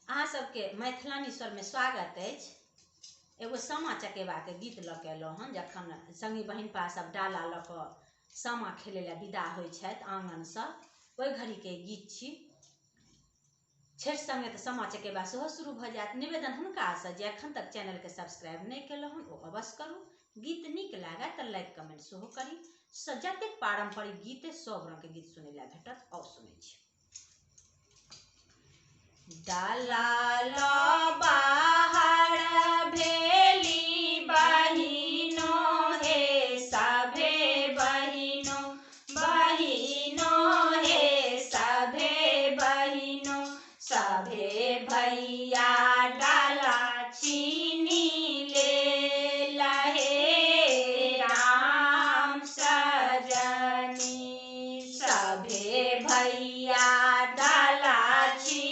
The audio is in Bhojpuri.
अहाँ सबके मैथिलानी स्वर में स्वागत अछि। एगो सामा चकेबा के गीत लऽ के अयलहुँ हन, जखन संगी बहिनपा सब डाला लऽ कऽ सामा खेलै लए विदा होइ छथि आँगनसँ, ओहि घड़ी के गीत छी। छठि संगे तऽ सामा चकेबा सेहो शुरू भऽ जायत। निवेदन हुनकासँ जे एखन तक चैनल के सब्सक्राइब नहि केलहुँ हन ओ अवश्य करू। गीत नीक लागै तऽ लाइक कमेंट सेहो करी। जतेक पारंपरिक गीत सब रंग के गीत सुनै लए भेटत, और सुनै छी। डाला लो बाहर भेली बहिनो हे सभे बहिनो, बहिनो हे सभे बहिनो, सभे भैया डाला चीनी ले लहे राम सजनी, सभे भैया डाला छी।